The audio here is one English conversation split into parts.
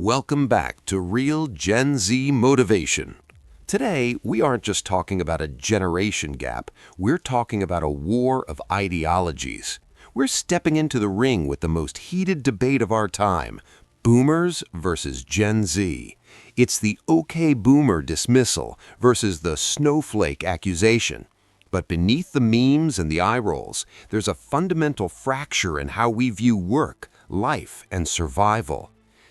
Welcome back to Real Gen Z Motivation. Today, we aren't just talking about a generation gap, we're talking about a war of ideologies. We're stepping into the ring with the most heated debate of our time, boomers versus Gen Z. It's the okay boomer dismissal versus the snowflake accusation. But beneath the memes and the eye rolls, there's a fundamental fracture in how we view work, life, and survival.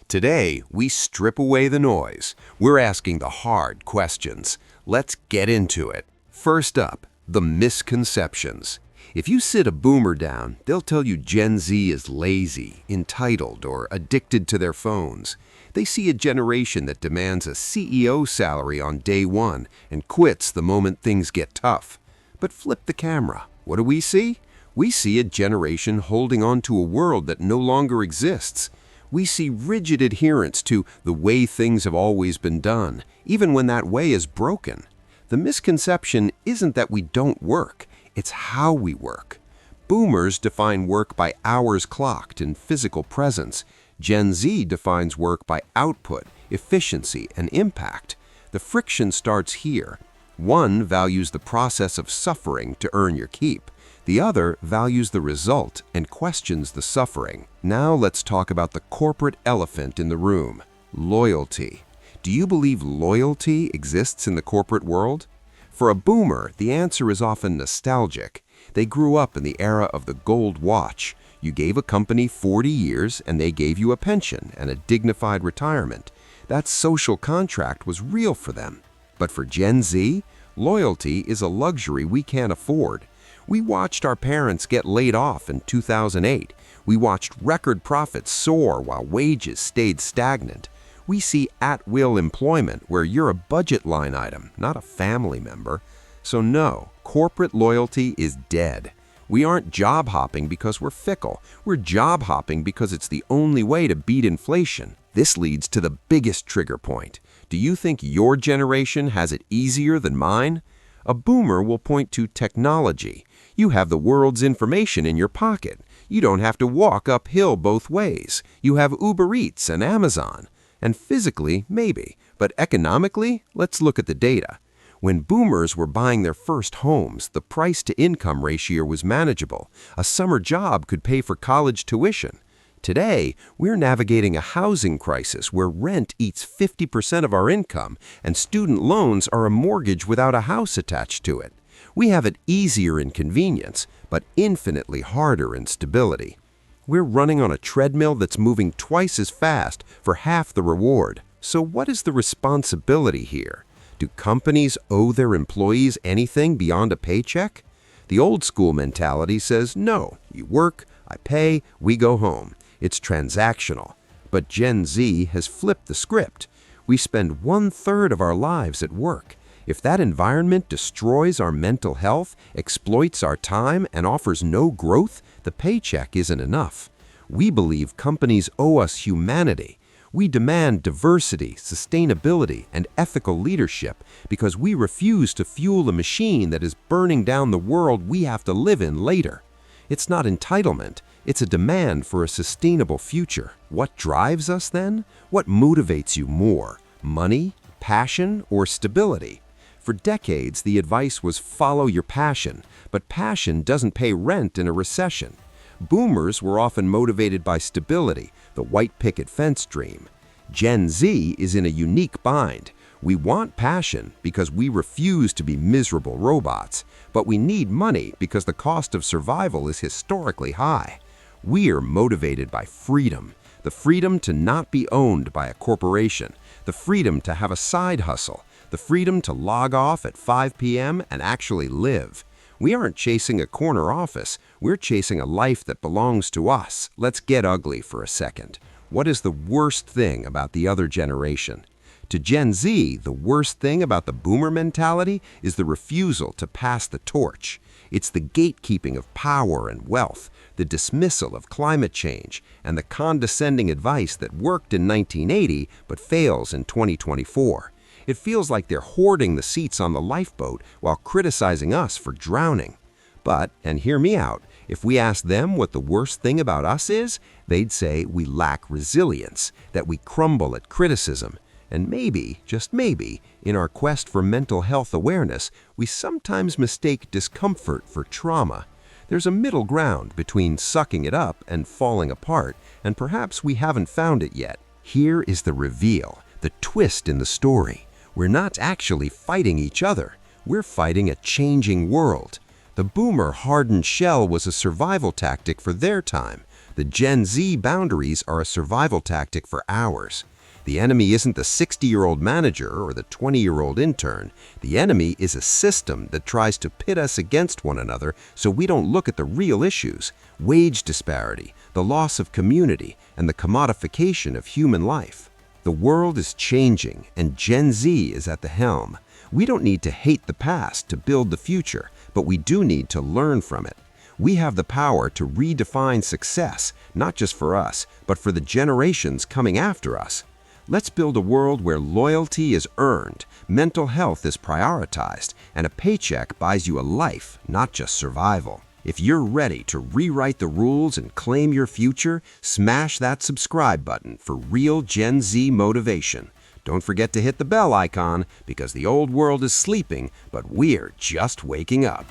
Today, we strip away the noise. We're asking the hard questions. Let's get into it. First up, the misconceptions. If you sit a boomer down, they'll tell you Gen Z is lazy, entitled, or addicted to their phones. They see a generation that demands a CEO salary on day one and quits the moment things get tough. But flip the camera. What do we see? We see a generation holding on to a world that no longer exists. We see rigid adherence to the way things have always been done, even when that way is broken. The misconception isn't that we don't work, it's how we work. Boomers define work by hours clocked and physical presence. Gen Z defines work by output, efficiency, and impact. The friction starts here. One values the process of suffering to earn your keep. The other values the result and questions the suffering. Now let's talk about the corporate elephant in the room, loyalty. Do you believe loyalty exists in the corporate world? For a boomer, the answer is often nostalgic. They grew up in the era of the gold watch. You gave a company 40 years and they gave you a pension and a dignified retirement. That social contract was real for them. But for Gen Z, loyalty is a luxury we can't afford. We watched our parents get laid off in 2008. We watched record profits soar while wages stayed stagnant. We see at-will employment where you're a budget line item, not a family member. So no, corporate loyalty is dead. We aren't job hopping because we're fickle. We're job hopping because it's the only way to beat inflation. This leads to the biggest trigger point. Do you think your generation has it easier than mine? A boomer will point to technology. You have the world's information in your pocket. You don't have to walk uphill both ways. You have Uber Eats and Amazon. And physically, maybe. But economically, let's look at the data. When boomers were buying their first homes, the price-to-income ratio was manageable. A summer job could pay for college tuition. Today, we're navigating a housing crisis where rent eats 50% of our income and student loans are a mortgage without a house attached to it. We have it easier in convenience, but infinitely harder in stability. We're running on a treadmill that's moving twice as fast for half the reward. So what is the responsibility here? Do companies owe their employees anything beyond a paycheck? The old school mentality says, no, you work, I pay, we go home. It's transactional. But Gen Z has flipped the script. We spend 1/3 of our lives at work. If that environment destroys our mental health, exploits our time, and offers no growth, the paycheck isn't enough. We believe companies owe us humanity. We demand diversity, sustainability, and ethical leadership because we refuse to fuel a machine that is burning down the world we have to live in later. It's not entitlement. It's a demand for a sustainable future. What drives us then? What motivates you more? Money, passion, or stability? For decades, the advice was follow your passion, but passion doesn't pay rent in a recession. Boomers were often motivated by stability, the white picket fence dream. Gen Z is in a unique bind. We want passion because we refuse to be miserable robots, but we need money because the cost of survival is historically high. We're motivated by freedom, the freedom to not be owned by a corporation, the freedom to have a side hustle, the freedom to log off at 5 p.m. and actually live. We aren't chasing a corner office, we're chasing a life that belongs to us. Let's get ugly for a second. What is the worst thing about the other generation? To Gen Z, the worst thing about the boomer mentality is the refusal to pass the torch. It's the gatekeeping of power and wealth, the dismissal of climate change, and the condescending advice that worked in 1980 but fails in 2024. It feels like they're hoarding the seats on the lifeboat while criticizing us for drowning. But, and hear me out, If we ask them what the worst thing about us is, they'd say we lack resilience, that we crumble at criticism. And maybe, just maybe, in our quest for mental health awareness, we sometimes mistake discomfort for trauma. There's a middle ground between sucking it up and falling apart, and perhaps we haven't found it yet. Here is the reveal, the twist in the story. We're not actually fighting each other. We're fighting a changing world. The boomer hardened shell was a survival tactic for their time. The Gen Z boundaries are a survival tactic for ours. The enemy isn't the 60-year-old manager or the 20-year-old intern. The enemy is a system that tries to pit us against one another so we don't look at the real issues: wage disparity, the loss of community, and the commodification of human life. The world is changing, and Gen Z is at the helm. We don't need to hate the past to build the future, but we do need to learn from it. We have the power to redefine success, not just for us, but for the generations coming after us. Let's build a world where loyalty is earned, mental health is prioritized, and a paycheck buys you a life, not just survival. If you're ready to rewrite the rules and claim your future, smash that subscribe button for real Gen Z motivation. Don't forget to hit the bell icon, because the old world is sleeping, but we're just waking up.